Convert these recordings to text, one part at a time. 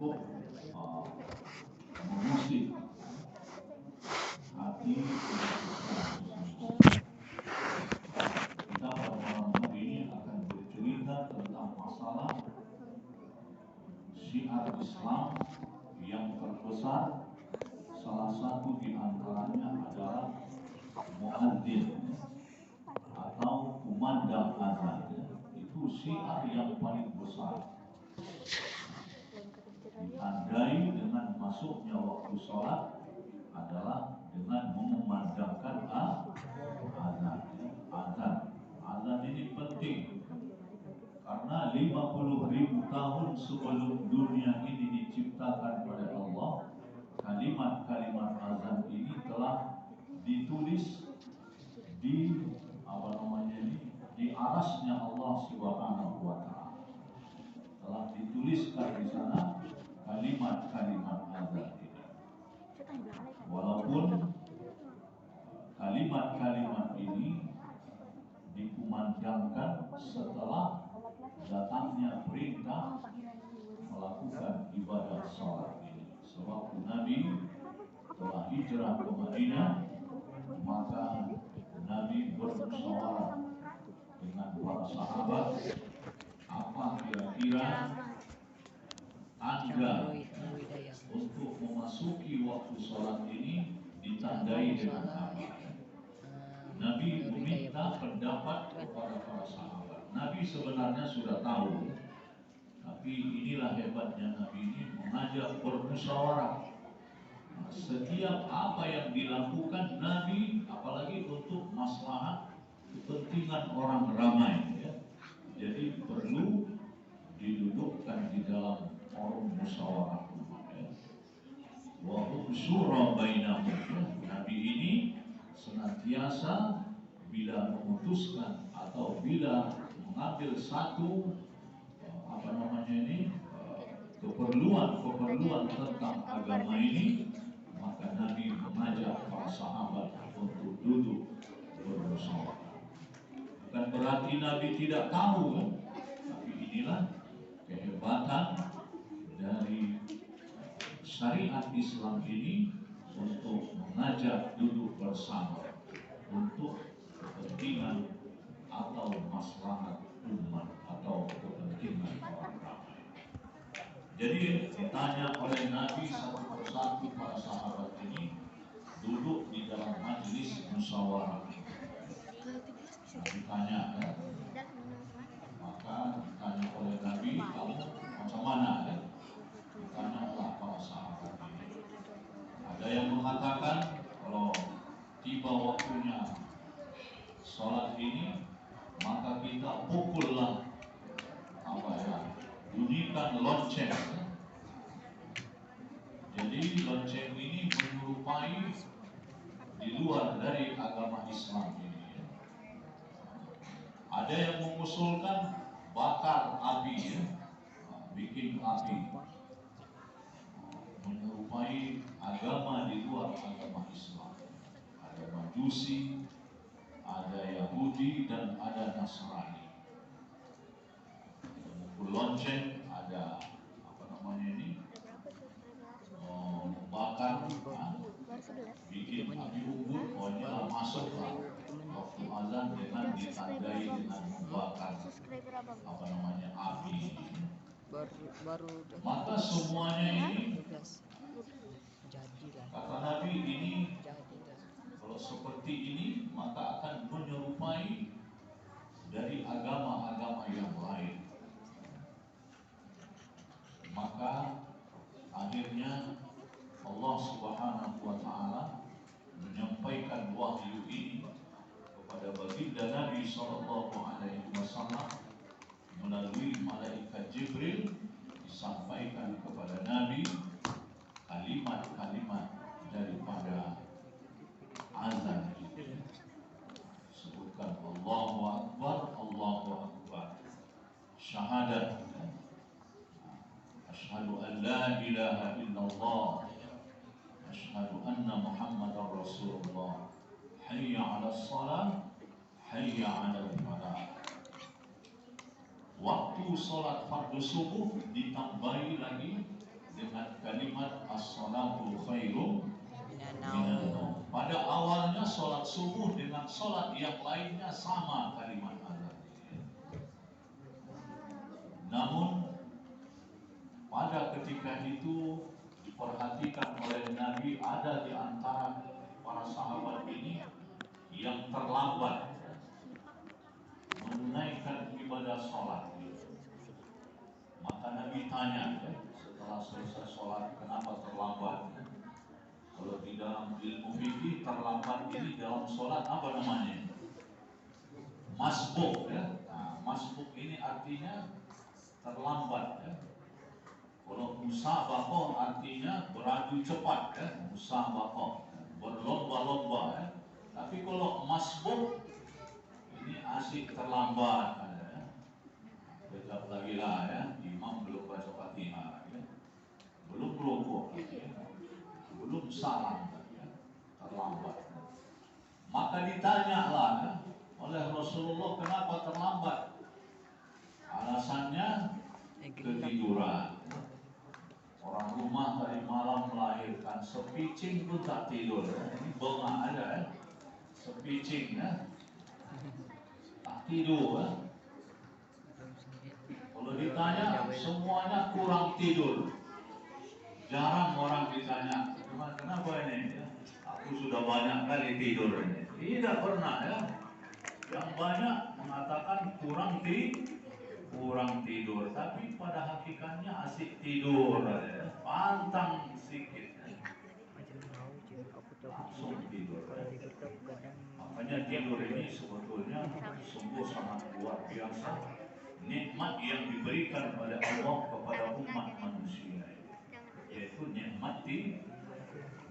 untuk mengusik hati kita pada malam hari ini akan bercerita tentang masalah syiar Islam yang terbesar. Salah satu di antaranya adalah muadzin atau kumandang azan. Itu syiar yang paling besar, ditandai dengan masuknya waktu sholat adalah dengan mengumandangkan azan. Azan ini penting karena 50.000 tahun sebelum dunia ini diciptakan oleh Allah, kalimat-kalimat azan ini telah ditulis di di arasnya Allah Subhanahu wa Ta'ala. Telah dituliskan di sana kalimat-kalimat azan ini. Walaupun kalimat-kalimat ini dikumandangkan setelah datangnya perintah melakukan ibadah sholat ini. Sewaktu Nabi telah hijrah ke Madinah, maka Nabi bermusyawarah dengan para sahabat, apa kira-kira tanda untuk memasuki waktu sholat ini ditandai dengan apa? Nabi meminta pendapat kepada para sahabat. Nabi sebenarnya sudah tahu, tapi inilah hebatnya Nabi ini mengajak bermusyawarah. Setiap apa yang dilakukan Nabi, apalagi untuk maslahat kepentingan orang ramai, ya. Jadi perlu didudukkan di dalam forum musyawarah. Wa hum syura bainahum. Nabi ini senantiasa bila memutuskan atau bila mengambil satu keperluan tentang agama ini, maka Nabi mengajak para sahabat untuk duduk bermusyawarah. Bukan berarti Nabi tidak tahu, kan? Tapi inilah kehebatan dari syariat Islam ini untuk mengajak duduk bersama untuk kepentingan atau maslahat umat atau kepentingan orang ramai. Jadi ditanya oleh Nabi satu persatu para sahabat ini duduk di dalam majelis musyawarah. Nabi tanya, ya? Maka ditanya oleh Nabi, kamu macam mana? Ya? Ditanyalah para sahabat ini. Ada yang mengatakan kalau tiba waktunya sholat ini, maka kita pukullah bunyikan lonceng. Jadi lonceng ini menyerupai di luar dari agama Islam ini. Ada yang mengusulkan bakar api, ya? Bikin api, menyerupai agama di luar agama Islam. Ada Majusi, ada Yahudi, dan ada Nasrani. Lonceng, ada bakar, bikin api unggun, pokoknya masuklah waktu azan dengan ditandai dengan membakar api. Maka semuanya ini kata Nabi ini kalau seperti ini maka akan menyerupai dari agama-agama yang lain. Maka akhirnya Allah Subhanahu wa Ta'ala menyampaikan wahyu ini kepada baginda Nabi Sallallahu Alaihi Wasallam melalui malaikat Jibril. Disampaikan kepada Nabi kalimat-kalimat daripada azan ini. Sebutkan Allahu Akbar, Allahu Akbar, syahadat, asyhadu an la ilaha illallah, asyhadu anna Muhammadar Rasulullah, hayya 'alas shalah, hayya 'alal falah. Waktu sholat fardu subuh ditambahi lagi as-salatu khairum minan naum. Pada awalnya sholat subuh dengan sholat yang lainnya sama kalimat azan. Namun pada ketika itu diperhatikan oleh Nabi, ada di antara para sahabat ini yang terlambat menunaikan ibadah sholat. Maka Nabi tanya setelah selesai sholat, kenapa terlambat? Kalau di dalam ilmu fikih, terlambat ini dalam sholat apa namanya? Masbuk ya. Nah, masbuk ini artinya terlambat ya. Kalau musabaqah artinya beradu cepat ya, musabaqah, berlomba-lomba ya. Tapi kalau masbuk ini asik terlambat ya. Kejap lagi lah ya, imam belum baca Fatihah ya. Belum rukuk ya. Belum salam ya. Terlambat. Maka ditanyalah ya, oleh Rasulullah, kenapa terlambat? Alasannya ketiduran. Orang rumah tadi malam melahirkan, sepicing pun tak tidur. Ini bengak ada ya, sepicing ya, tak tidur ya. Kalau ditanya semuanya kurang tidur. Jarang orang ditanya, kenapa ini ya? Aku sudah banyak kali tidur ini. Tidak pernah ya. Yang banyak mengatakan kurang tidur, tapi pada hakikatnya asik tidur ya. Pantang sedikit ya. Langsung tidur ya. Makanya tidur ini sebetulnya sungguh sangat luar biasa nikmat yang diberikan oleh Allah kepada umat manusia, yaitu nikmat di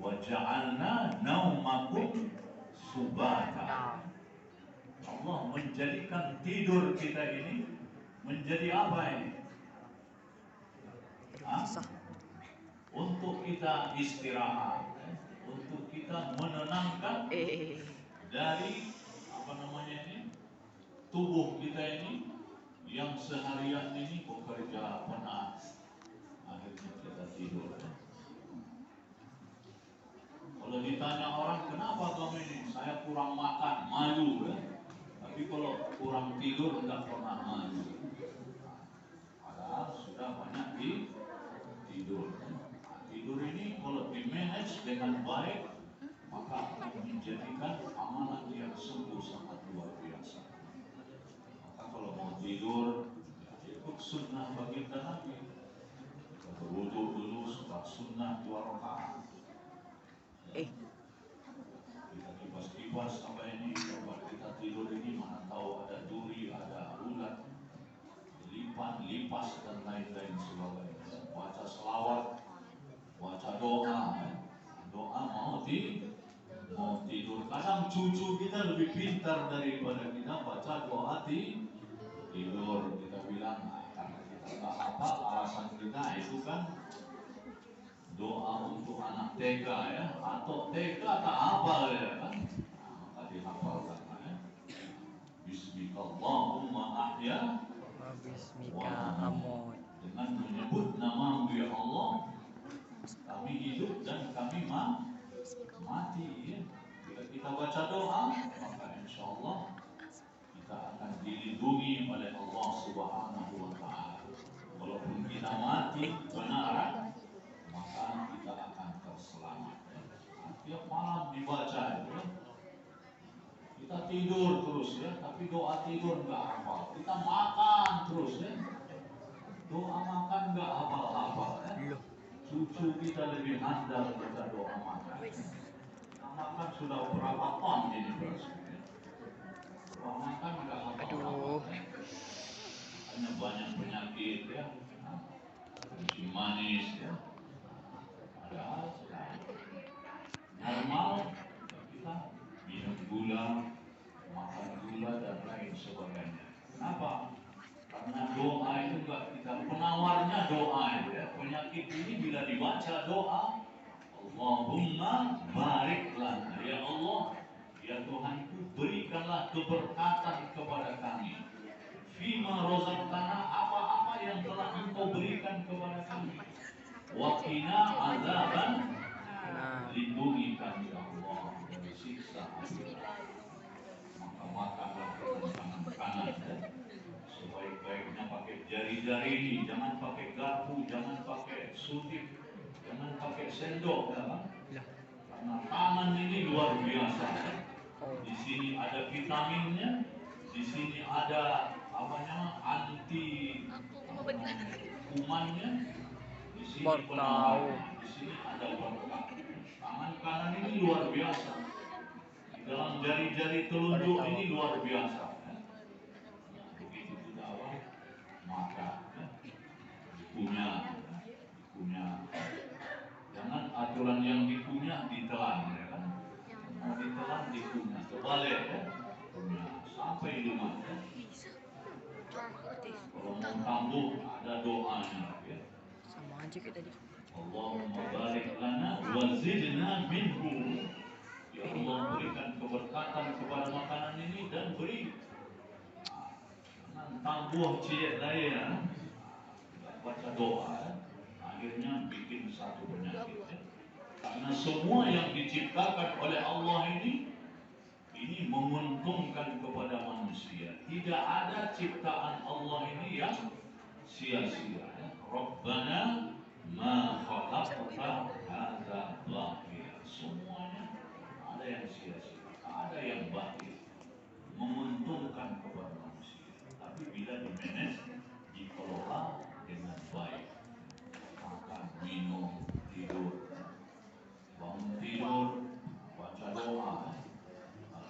wa ja'alna naumakum subata. Allah menjadikan tidur kita ini menjadi apa ini? Untuk kita istirahat, untuk kita menenangkan dari apa namanya ini, tubuh kita ini yang seharian ini bekerja penat, akhirnya kita tidur. Kalau ditanya orang, kenapa kamu ini? Saya kurang makan, malu ya. Tapi kalau kurang tidur tidak pernah malu. Padahal sudah banyak tidur. Tidur ini kalau di manage dengan baik, maka akan menjadikan amalan yang sungguh sangat luar biasa. Maka kalau mau tidur, ikut sunnah baginda Nabi. Berwudu dulu, sholat sunnah 2 rakaat. Kita kipas-kipas apa ini, kalau kita tidur ini mana tahu ada duri, ada ulat, lipas dan lain-lain sebagainya. Baca selawat, baca doa, doa mau tidur. Kadang cucu kita lebih pintar daripada kita baca doa tidur. Kita bilang, karena kita nggak hafal, alasan kita itu kan doa untuk anak TK ya, atau TK tak hafal ya kan, maka dihafalkan ya. Bismillahumma ahya wa amut. Dengan menyebut nama ya Allah, kami hidup dan kami mati ya. Jika kita baca doa, maka insya Allah kita akan dilindungi oleh Allah Subhanahu wa Ta'ala. Walaupun kita mati benar, maka kita akan terselamat. Tiap malam dibaca ya. Kita tidur terus ya, tapi doa tidur nggak hafal. Kita makan terus ya, doa makan nggak hafal ya. Cucu kita lebih handal baca doa makan. Kita makan sudah berapa ton ini terus ya. Doa makan nggak hafal. Hanya banyak penyakit ya, kencing manis ya. Padahal normal kita minum gula, makan gula dan lain sebagainya. Kenapa? Karena doa itu enggak kita, penawarnya doa ya. Penyakit ini bila dibaca doa, Allahumma barik lana, ya Allah, ya Tuhanku, berikanlah keberkatan kepada kami. Fima rozaqtana, apa-apa yang telah Engkau berikan kepada kami. Waqina azaban, Nah, lindungi kami ya Allah dari siksa api. Maka makanlah dengan tangan kanan ya. Sebaik-baiknya pakai jari-jari ini, jangan pakai garpu, jangan pakai sutik, jangan pakai sendok ya kan? lah. Karena tangan ini luar biasa ya. Oh, Di sini ada vitaminnya, di sini ada apa namanya anti kumannya, di sini baru tahu. penawar, di sini ada berkah. Tangan kanan ini luar biasa. Di dalam jari-jari telunjuk Baru tahu. ini luar biasa. Ya. Begitu kita apa? Maka ya. Dikunyah, ya. Dikunyah. Jangan aturan yang dikunyah ditelan ya kan? Mau ditelan dikunyah, kebalik ya. Kunyah sampai rumah ya. Kalau mau kambuh ada doanya ya. Sama aja kayak tadi. Allahumma barik lana wa zidna minhu. Ya Allah berikan keberkatan kepada makanan ini dan beri tambuh cilik daya baca doa akhirnya bikin satu penyakit ya. Karena semua yang diciptakan oleh Allah ini menguntungkan kepada manusia. Tidak ada ciptaan Allah ini yang sia-sia ya. Rabbana ma khalaqta hadza batila. Semuanya ada yang sia-sia, ada yang batil, menguntungkan kepada manusia. Tapi bila dimanage, dikelola dengan baik, makan, minum, tidur, bangun tidur, baca doa.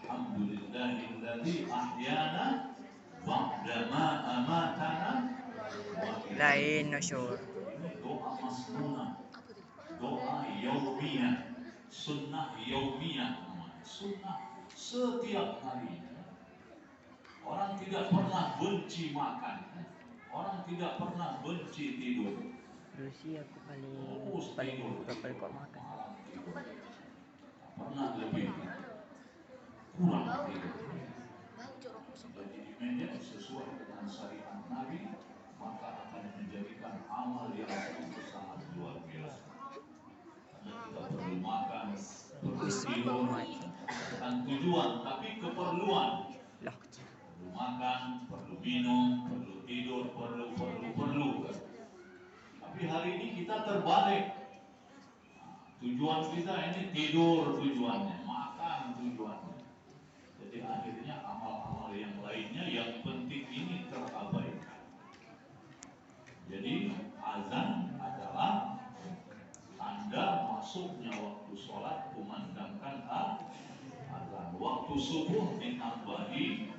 Alhamdulillahilladzi ahyana ba'dama amatana wa Lain nasyur. doa masnunah, doa yaumiyah, sunnah yaumiyah namanya. Sunnah setiap hari. Orang tidak pernah benci makan, orang tidak pernah benci tidur. Dulu sih aku Terus paling tidur, berapa kok makan. pernah lebih kurang tidur. Jadi dimanage sesuai dengan syariat Nabi, maka akan menjadikan amal yang sangat luar biasa. Karena kita perlu makan, perlu tidur, bukan tujuan, tapi keperluan. Lah, Perlu makan, perlu minum, perlu tidur, perlu. Tapi hari ini kita terbalik. Tujuan kita ini tidur tujuannya, makan tujuannya. Jadi akhirnya amal-amal yang lainnya yang penting ini terabaikan. Jadi azan adalah tanda masuknya waktu sholat, kumandangkan azan. Waktu subuh ditambahi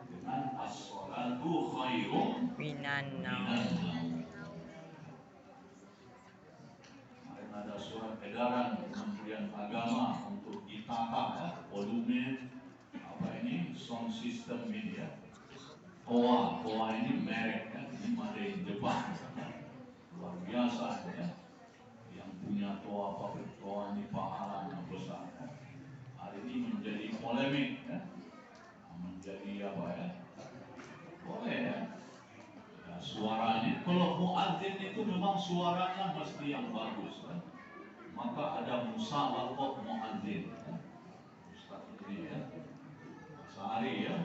dengan as-sholatu khairum minan minan naum. Kemarin ada surat edaran Kementerian Agama untuk ditata ya, volume apa ini sound system ini ya. Toa ini merek ya, ini dari Jepang ya. Luar biasa ya. Yang punya toa pabrik toa ini pahalanya besar ya. Hari ini menjadi polemik ya. Menjadi apa ya? Boleh ya. Ya, suaranya kalau muadzin itu memang suaranya mesti yang bagus kan? Maka ada musabaqah muadzin ya. Ustaz ini ya sehari ya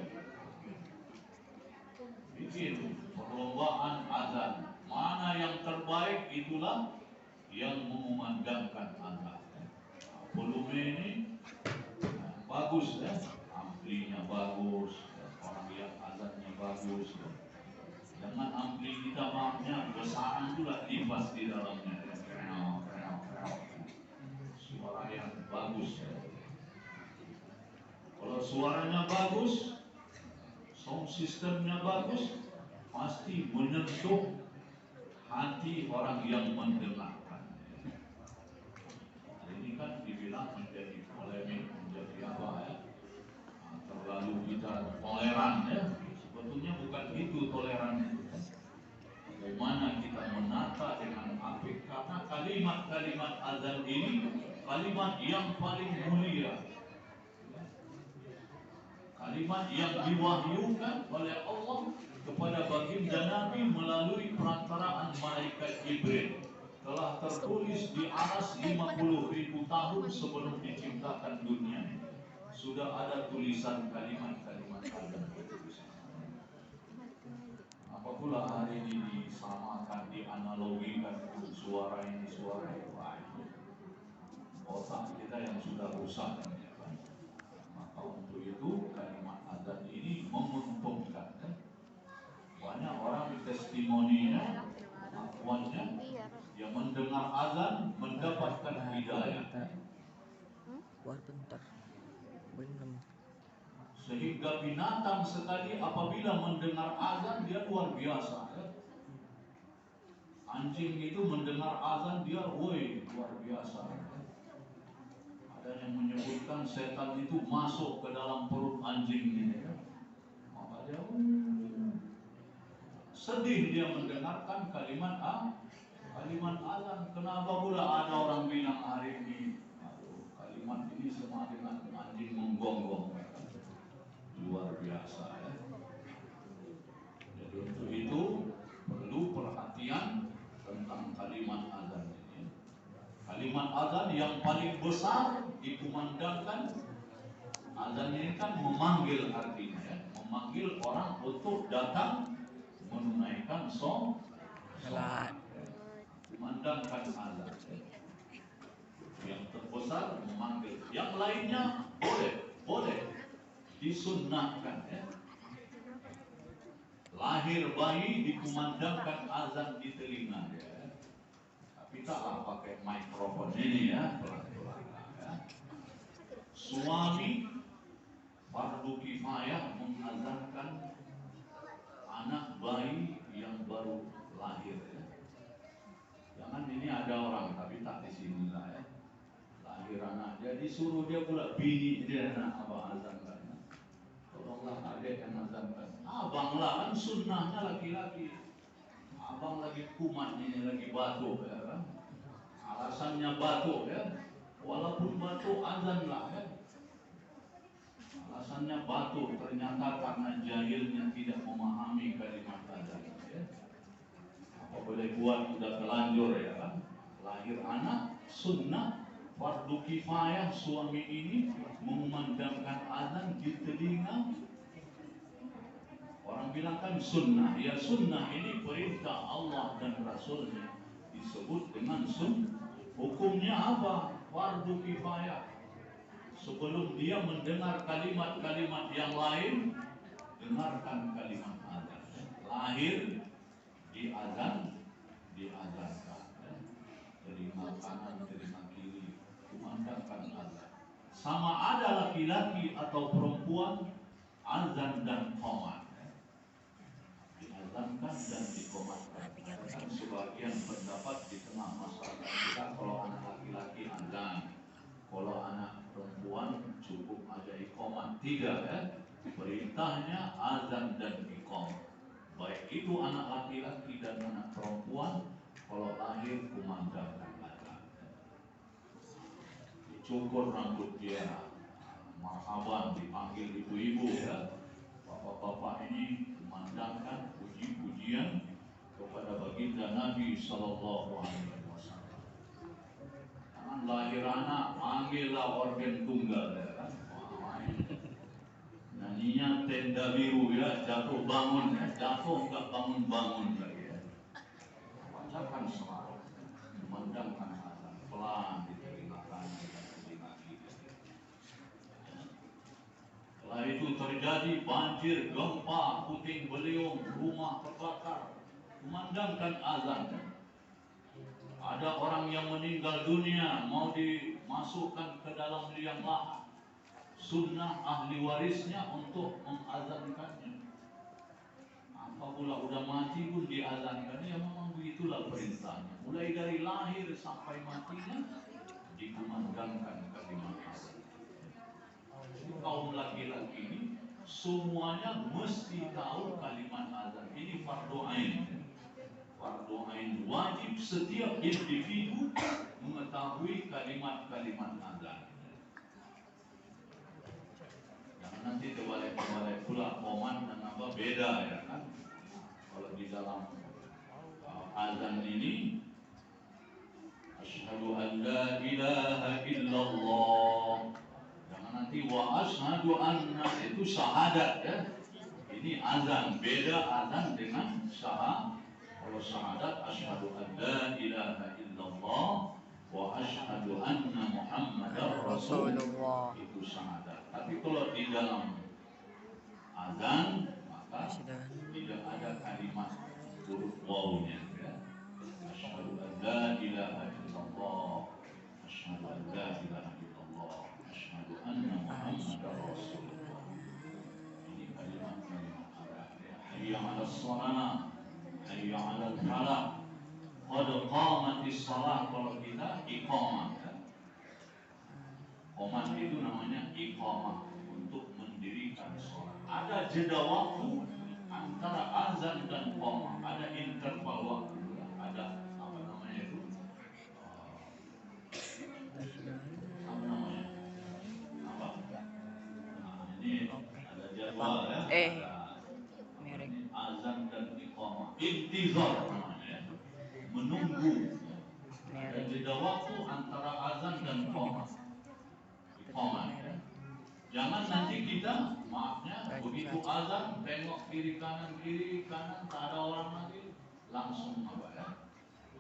bikin perlombaan azan, mana yang terbaik itulah yang mengumandangkan azan. Volume ini bagus ya, amplinya bagus ya. Orang yang azannya bagus ya. Jangan ampli kita maafnya besaran juga lipas di dalamnya ya. Suara yang bagus ya. Kalau suaranya bagus, sound systemnya bagus, pasti menyentuh hati orang yang mendengarkan. Hari ini kan dibilang menjadi polemik, menjadi apa ya? Terlalu kita toleran ya. Sebetulnya bukan itu toleran itu. Bagaimana kita menata dengan apik, karena kalimat-kalimat azan ini kalimat yang paling mulia, kalimat yang diwahyukan oleh Allah kepada baginda Nabi melalui perantaraan malaikat Jibril telah tertulis di atas 50.000 tahun sebelum diciptakan dunia. Sudah ada tulisan kalimat-kalimat azan. Apa pula hari ini disamakan, dianalogikan dengan suara ini, suara itu. Otak kita yang sudah rusak. Maka untuk itu kalimat azan ini menguntungkan. Banyak orang testimoninya, pengakuannya, yang mendengar azan mendapatkan hidayah. Keluar bentar. Belum. Sehingga binatang sekali apabila mendengar azan dia luar biasa. Anjing itu mendengar azan dia, woi, luar biasa. Ada yang menyebutkan setan itu masuk ke dalam perut anjing ini. Maka dia sedih dia mendengarkan kalimat azan. Kenapa pula ada orang bilang hari ini, kalimat ini sama dengan anjing menggonggong. Luar biasa ya. Jadi untuk itu perlu perhatian tentang kalimat azan ini. Kalimat azan yang paling besar dikumandangkan. Azan ini kan memanggil, artinya ya, memanggil orang untuk datang menunaikan sholat. Kumandangkan azan. Yang terbesar memanggil. Yang lainnya boleh disunnahkan ya. Lahir bayi dikumandangkan azan di telinga ya. Tapi taklah pakai mikrofon ini ya, pelan-pelan ya. Suami fardu kifayah mengazankan anak bayi yang baru lahir ya. Jangan ini ada orang tapi tak di sini lah ya. Lahir anak jadi suruh dia pula bini dia anak apa azankan. Tolonglah adik yang azankan. Abang lah kan sunnahnya laki-laki. Abang lagi kumat ini, lagi batuk ya kan. Alasannya batuk ya. Walaupun batuk azan lah ya. Alasannya batuk ternyata karena jahilnya tidak memahami kalimat azan ya. Apa boleh buat sudah terlanjur ya kan. Lahir anak sunnah fardu kifayah suami ini mengumandangkan azan di telinga. Orang bilang kan sunnah. Ya sunnah ini perintah Allah dan Rasulnya disebut dengan sunnah. Hukumnya apa? Fardu kifayah. Sebelum dia mendengar kalimat-kalimat yang lain, dengarkan kalimat azan. Lahir diazankan. Telinga kanan, telinga kiri, kumandangkan azan. Sama ada laki-laki atau perempuan, azan dan qomat. Diazankan dan dikomatkan. Sebagian pendapat di tengah masyarakat kita, kalau anak laki-laki azan, kalau anak perempuan cukup ada iqamat. Tidak ya. Perintahnya azan dan iqamat. Baik itu anak laki-laki dan anak perempuan, kalau lahir kumandangkan azan. Dicukur rambut dia, marhaban, dipanggil ibu-ibu ya. Bapak-bapak ini kumandangkan puji-pujian kepada baginda Nabi Sallallahu Alaihi Wasallam. Jangan lahir anak, panggillah organ tunggal ya kan. Nyanyinya tenda biru ya, jatuh bangun ya, jatuh enggak bangun-bangun lagi ya. Bacakan selalu, memandangkan azan pelan di telinga kanan dan telinga kiri. Setelah itu terjadi banjir, gempa, puting beliung, rumah terbakar, memandangkan azan. Ada orang yang meninggal dunia mau dimasukkan ke dalam liang lahat. Sunnah ahli warisnya untuk mengazankannya. Apa pula udah mati pun diazankan. Ya memang begitulah perintahnya. Mulai dari lahir sampai matinya dikumandangkan kalimat azan. Kaum laki-laki ini semuanya mesti tahu kalimat azan. Ini fardu ain. Fardu ain wajib setiap individu mengetahui kalimat-kalimat azan. Jangan nanti terbalik-terbalik pula qomat dan apa beda ya kan. Kalau di dalam azan ini ilaha illallah. Jangan nanti wa asyhadu anna itu syahadat ya. Ini azan, beda azan dengan syahadat. Kalau syahadat asyhadu an la ilaha illallah wa asyhadu anna muhammadar rasulullah itu syahadat. Tapi kalau di dalam azan maka tidak ada kalimat huruf wawunya ya. Asyhadu an la ilaha illallah, asyhadu an la ilaha illallah, asyhadu anna muhammadar rasulullah. Ini kalimat-kalimat Arab ya. Hayya 'alas shalah, hayya 'alal falah, qad qamatis shalah. Kalau kita iqamah ya. Qomat itu namanya iqamah, untuk mendirikan sholat. Ada jeda waktu antara azan dan qamah, ada interval waktu, ada apa namanya itu? Apa namanya? Apa? Nah, ini ada jadwal ya. Merek Azan dan iqamah. Intizar namanya. Menunggu. Ada jeda waktu antara azan dan qamah. Iqamah. Jangan nanti kita, maafnya, begitu azan, tengok kiri kanan, tak ada orang lagi, langsung apa ya?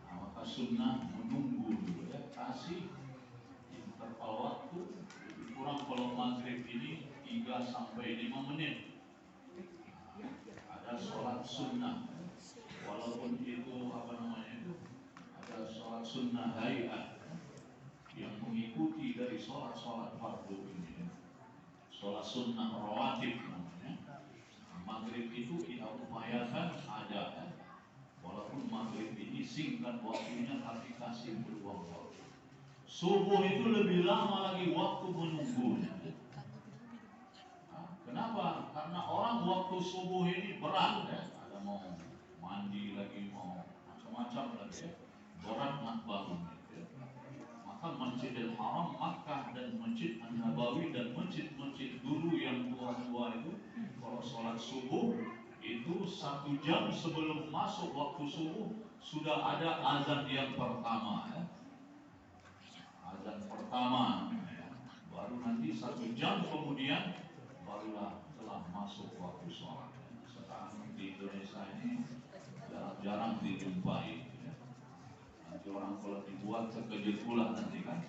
Nah, maka sunnah menunggu dulu ya, kasih interval waktu, lebih kurang kalau maghrib ini 3 sampai 5 menit. Nah, ada sholat sunnah, walaupun itu apa namanya itu, ada sholat sunnah hayat yang mengikuti dari sholat-sholat fardu ini. Sholat sunnah rawatib namanya. Maghrib itu kita upayakan ada ya. Walaupun maghrib ini singkat waktunya tapi kasih peluang waktu. Subuh itu lebih lama lagi waktu menunggunya. Nah, kenapa? Karena orang waktu subuh ini berat ya. Ada mau mandi lagi, mau macam-macam lagi ya. Berat nak bangun. Maka Masjidil Haram, Makkah dan Masjid An-Nabawi dan masjid-masjid dulu yang tua-tua itu, kalau sholat subuh itu 1 jam sebelum masuk waktu subuh sudah ada azan yang pertama ya. Azan pertama ya. Baru nanti 1 jam kemudian barulah telah masuk waktu sholat. Sekarang di Indonesia ini jarang dijumpai. Nanti orang kalau dibuat terkejut pula nanti kan.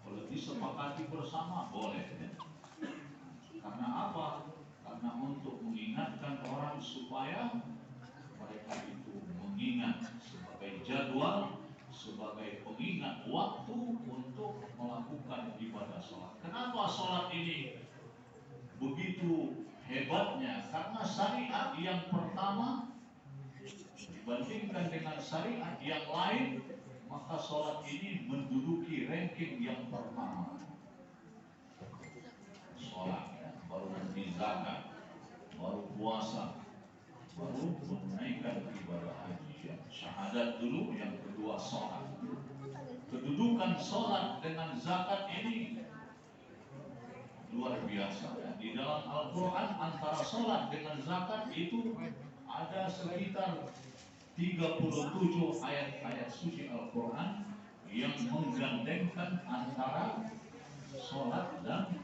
Kalau disepakati bersama boleh ya. Karena apa? Karena untuk mengingatkan orang supaya mereka itu mengingat sebagai jadwal, sebagai pengingat waktu untuk melakukan ibadah sholat. Kenapa sholat ini begitu hebatnya? Karena syariat yang pertama dibandingkan dengan syariat yang lain, maka sholat ini menduduki ranking yang pertama. Sholat, ya. Baru nanti zakat, baru puasa, baru menunaikan ibadah haji. Ya. Syahadat dulu, yang kedua sholat. Kedudukan sholat dengan zakat ini luar biasa. Ya. Di dalam Al-Quran antara sholat dengan zakat itu ada sekitar 37 ayat-ayat suci Al-Quran yang menggandengkan antara sholat dan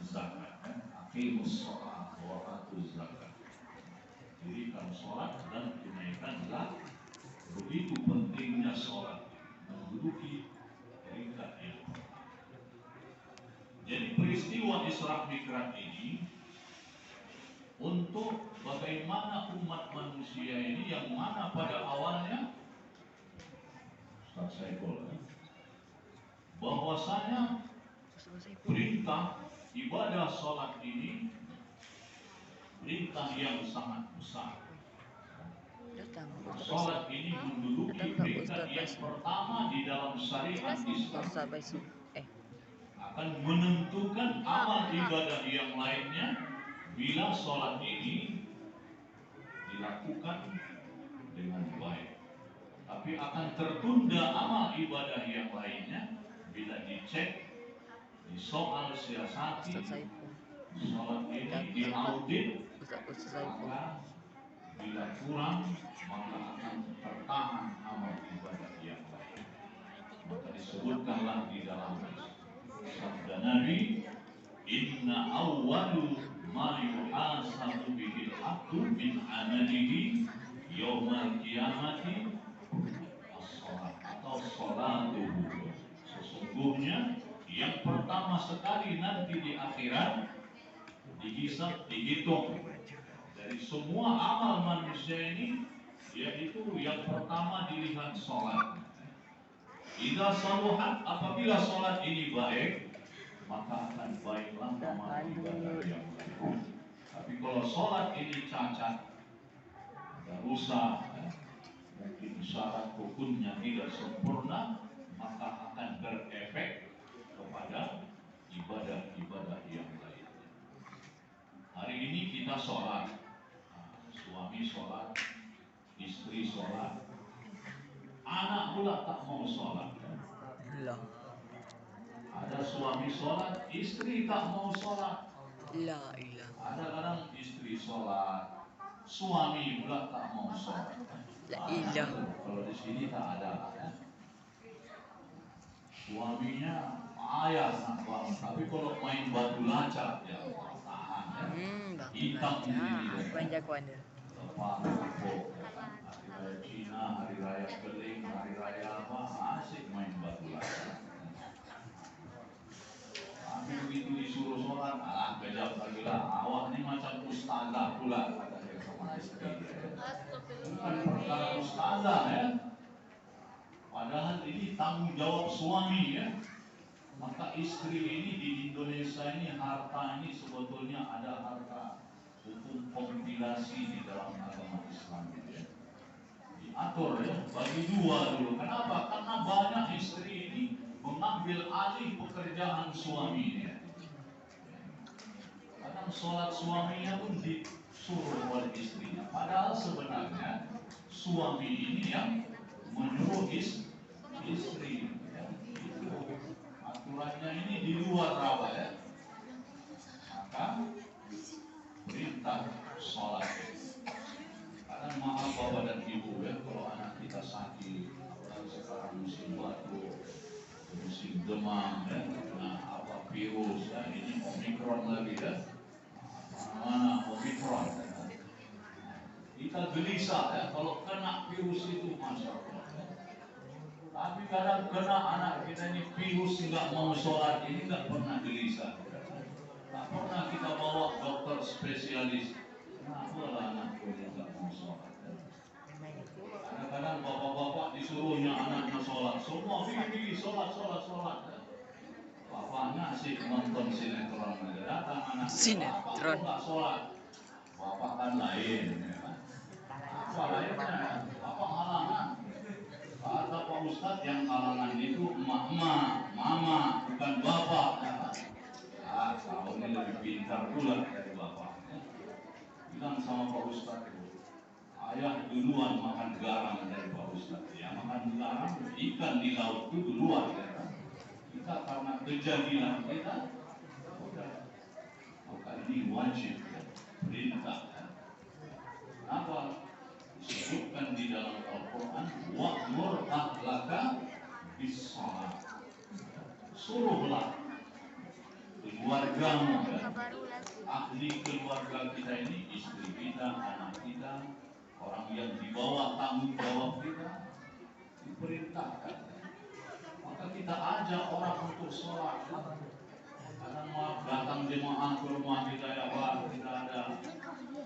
zakat. Aqimus sholat wa atuz zakat. Dirikan sholat dan tunaikan zakat. Begitu pentingnya sholat menduduki peringkat yang pertama. Jadi peristiwa Isra Mi'raj ini untuk bagaimana umat manusia ini yang mana pada awalnya Ustaz Saiful bahwasanya perintah ibadah sholat ini perintah yang sangat besar. Sholat ini menduduki peringkat yang pertama di dalam syariat Islam, akan menentukan amal ibadah yang lainnya. Bila sholat ini dilakukan dengan baik, tapi akan tertunda amal ibadah yang lainnya bila dicek, disoal siasati, sholat ini diaudit, maka bila kurang maka akan tertahan amal ibadah yang lain. Maka disebut disebutkanlah di dalam sabda Nabi, inna awwalu ma yuhasabu bihil abdu min amalihi yawmal qiyamati as-salat atau salatuhu. Sesungguhnya yang pertama sekali nanti di akhirat dihisab, dihitung dari semua amal manusia ini, yaitu yang pertama dilihat sholat. Idza saluhat, apabila sholat ini baik, maka akan baiklah amal ibadah yang lain. Tapi kalau sholat ini cacat, ada rusak, mungkin syarat rukunnya tidak sempurna, maka akan berefek kepada ibadah-ibadah yang lain. Hari ini kita sholat, suami sholat, istri sholat, anak pula tak mau sholat. Ada suami sholat, istri tak mau sholat. Ada kadang istri sholat, suami pula tak mau sholat. Kalau di sini tak ada, ya. Suaminya ayah nak bangun, tapi kalau main batu laca, ya tahan, ya. Hitam ini, lepas hari raya Cina, hari raya Keling, hari raya apa, asik main batu laca. Tapi begitu disuruh sholat, kejap lagi lah, awak ini macam ustazah pula, kata dia sama istri. Bukan perkara ustazah, ya. Padahal ini tanggung jawab suami, ya. Maka istri ini di Indonesia ini, harta ini sebetulnya ada harta hukum kompilasi di dalam agama Islam, ya. Diatur, ya, bagi dua dulu. Kenapa? Karena banyak istri ini mengambil alih pekerjaan suaminya. Kadang sholat suaminya pun disuruh oleh istrinya. Padahal sebenarnya suami ini yang menyuruh istri. Ya. Aturannya ini di luar rawa, ya. Maka perintah sholat. Kadang maaf bapak dan ibu, ya, kalau anak kita sakit, sekarang musim batuk, musim demam, ya, nah apa virus, ya, ini Omikron lagi, ya, mana Omikron, ya. Kita gelisah, ya, kalau kena virus itu, masya Allah, ya. Tapi kadang kena anak kita ini virus nggak mau sholat, ini nggak pernah gelisah, nggak pernah kita bawa dokter spesialis. Kenapa lah anak ini nggak mau sholat, ya. Kadang-kadang bapak-bapak disuruhnya anaknya sholat, semua pilih sholat, ya. Bapaknya asik nonton sinetron aja, datang anak sinetron, bapak nggak sholat, bapak kan lain, ya. Apa lainnya? Bapak halangan. Kata Pak Ustadz, yang halangan itu emak-emak, mama, bukan bapak, ya. Kau ini lebih pintar pula dari bapak, ya. Bilang sama Pak Ustadz, ayah duluan makan garam dari Pak Ustadz, ya. Makan garam, ikan di laut itu duluan, ya. Kita karena kejadian kita, udah, maka ini wajib, ya. Perintah, ya. Kenapa? Disebutkan di dalam Al-Quran, wa'mur ahlaka bis-shalah. Suruhlah keluargamu, ya. Ahli keluarga kita ini, istri kita, anak kita, orang yang di bawah tanggung jawab kita, diperintahkan. Maka kita ajak orang untuk sholat. Kadang maaf datang jemaah ke rumah kita, ya Pak, kita ada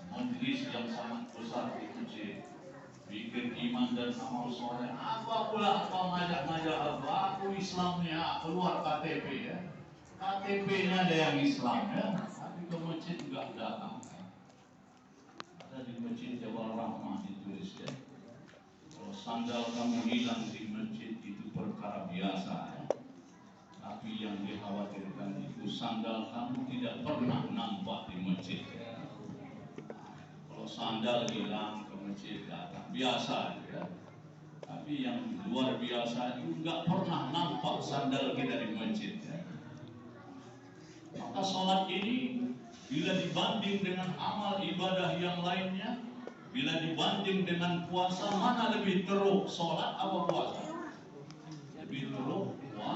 majlis yang sangat besar di masjid, bikin iman dan amal soleh. Apa pula kau ngajak-ngajak aku Islamnya keluar KTP, ya. KTP-nya ada yang Islam, ya. Tapi ke masjid enggak datang. Ada di masjid Jabal Rahmah ditulis, ya. Kalau sandal kamu hilang di masjid itu perkara biasa, ya. Tapi yang dikhawatirkan itu sandal kamu tidak pernah nampak di masjid, ya. Kalau sandal hilang ke masjid datang biasa, ya. Tapi yang luar biasa itu nggak pernah nampak sandal kita di masjid, ya. Maka sholat ini bila dibanding dengan amal ibadah yang lainnya, bila dibanding dengan puasa, mana lebih teruk, sholat apa puasa? Lebih teruk puasa.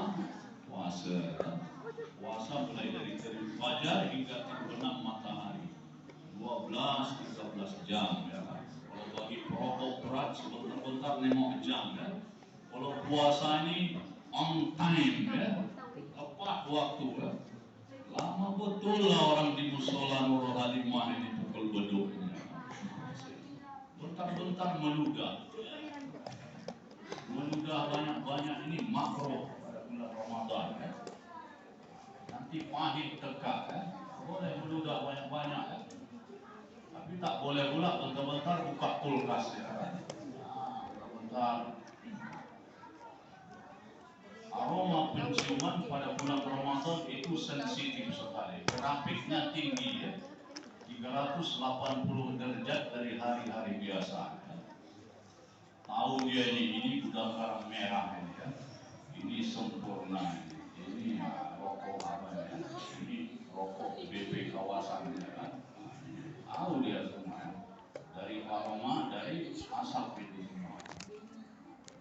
puasa mulai dari terbit fajar hingga terbenam matahari 12-13 jam ya. Kalau bagi perokok berat sebentar-bentar nengok jam ya. Kalau puasa ini on time ya, tepat waktu ya. Lama betul lah orang di musola Nurul Halimah ini pukul beduk ya. Bentar-bentar meludah banyak-banyak ini makro pada bulan Ramadan ya. Nanti pahit dekat ya. Boleh meludah banyak-banyak ya. Tapi tak boleh pula bentar-bentar buka kulkas ya. Bentar-bentar. Aroma penciuman pada bulan Ramadan itu sensitif sekali. Grafiknya tinggi ya. 380 derajat dari hari-hari biasa. Tahu dia ini udah karang merah ini ya. Ini sempurna ini rokok apa ya? Ini rokok BP kawasan ya kan. Tahu dia semua ya. Dari aroma, dari asap itu semua.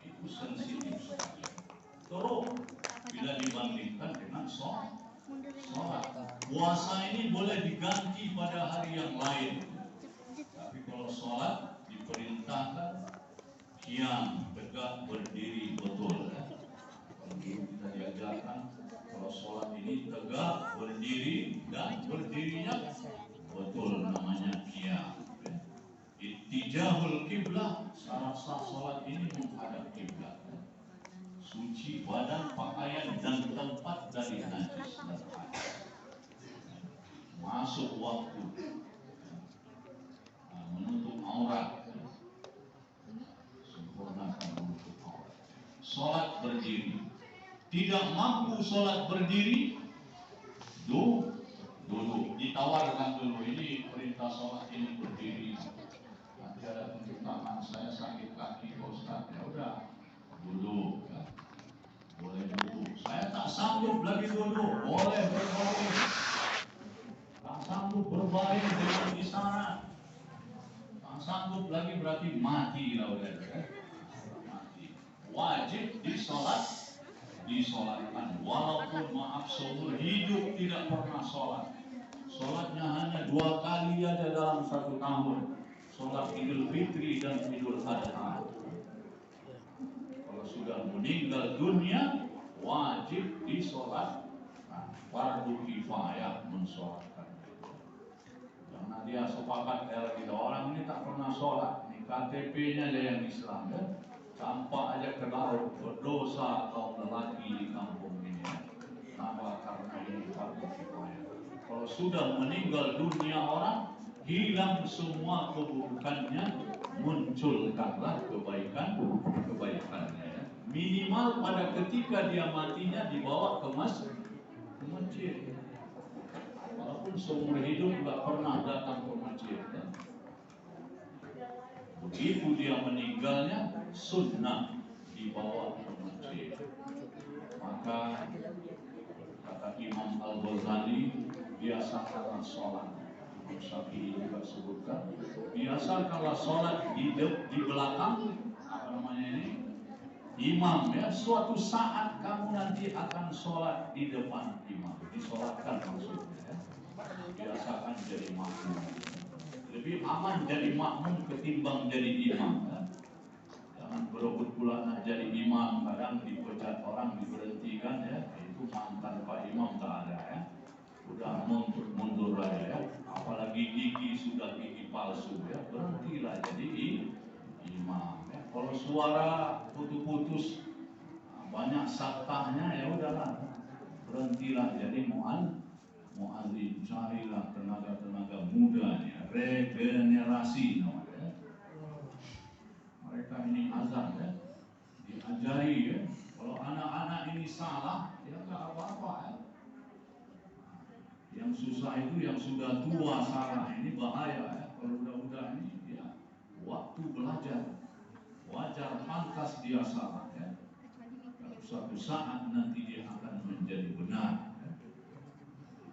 Itu sensitif sekali. Terus bila dibandingkan dengan sholat, puasa ini boleh diganti pada hari yang lain. Tapi kalau sholat diperintahkan qiyam, tegak berdiri betul. Kalau kita diajarkan kalau sholat ini tegak berdiri dan berdirinya betul, namanya qiyam. Ittijahul qiblah, syarat sah sholat ini menghadap qiblat. Suci badan, pakaian dan tempat dari najis dan hadas. Masuk waktu, menutup aurat. Sholat berdiri. Tidak mampu sholat berdiri, duduk. Ditawarkan dulu, ini perintah sholat ini berdiri. Nanti ada tunjuk tangan, saya sakit kaki Ustaz, ya udah duduk ya. Boleh duduk. Saya tak sanggup lagi duduk, boleh berbaring. Tak sanggup berbaring dengan isyarat. Tak sanggup lagi berarti mati lah udah ya. Wajib disolatkan walaupun maaf seumur hidup tidak pernah sholat. Sholatnya hanya 2 kali aja dalam 1 tahun, sholat Idul Fitri dan Idul Adha. Kalau sudah meninggal dunia wajib disolat, fardu kifayah mensolatkan. Karena dia sepakat kita orang ini tak pernah sholat, ini KTP-nya aja yang Islam ya. Campak aja ke laut, berdosa kaum lelaki di kampung ini. Kenapa? Karena ini fardu kifayah. Kalau sudah meninggal dunia orang, hilang semua keburukannya, munculkanlah kebaikannya. Minimal pada ketika dia matinya dibawa ke masjid. Walaupun seumur hidup nggak pernah datang ke masjid. Ya. Begitu dia meninggalnya, sunnah dibawa ke masjid. Maka kata Imam Al-Ghazali, biasakanlah sholat. Imam Syafi'i juga sebutkan, biasakanlah sholat di belakang apa namanya ini imam ya. Suatu saat kamu nanti akan sholat di depan imam. Disolatkan maksudnya ya. Biasakan jadi makmum. Lebih aman jadi makmum ketimbang jadi imam ya. Jangan berebut pula nak jadi imam, kadang dipecat orang, diberhentikan ya. Itu mantan Pak Imam tak ada ya. Udah mundur aja ya. Apalagi gigi sudah gigi palsu ya. Berhentilah jadi imam ya. Kalau suara putus-putus banyak saktahnya ya udahlah. Berhentilah jadi muadzin, carilah tenaga-tenaga muda ya. Regenerasi namanya. Mereka ini azan ya, diajari ya. Kalau anak-anak ini salah, ya nggak apa-apa ya. Yang susah itu yang sudah tua salah, ini bahaya ya. Kalau udah ini ya waktu belajar, wajar pantas dia salah ya. Kalau suatu saat nanti dia akan menjadi benar. Ya.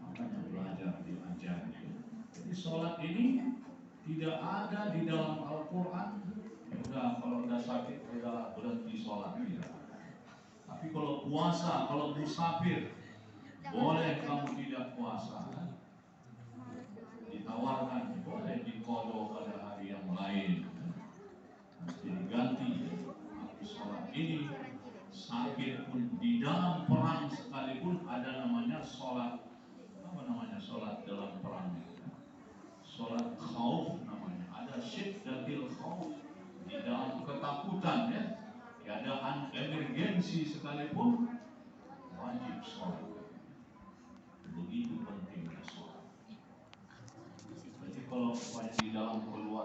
Makanya belajar diajari. Ya. Jadi sholat ini tidak ada di dalam Al-Quran. Udah kalau udah sakit udah berhenti sholat ya. Tapi kalau puasa, kalau musafir boleh kamu tidak puasa, ditawarkan boleh dikodok pada hari yang lain, nanti diganti. Tapi sholat ini sakit pun di dalam perang sekalipun ada namanya sholat, apa namanya sholat dalam perang? Sholat khauf namanya. Ada syiddatil khauf, di dalam ketakutan ya, keadaan emergensi sekalipun wajib sholat. Begitu pentingnya sholat. Jadi kalau di dalam keluarga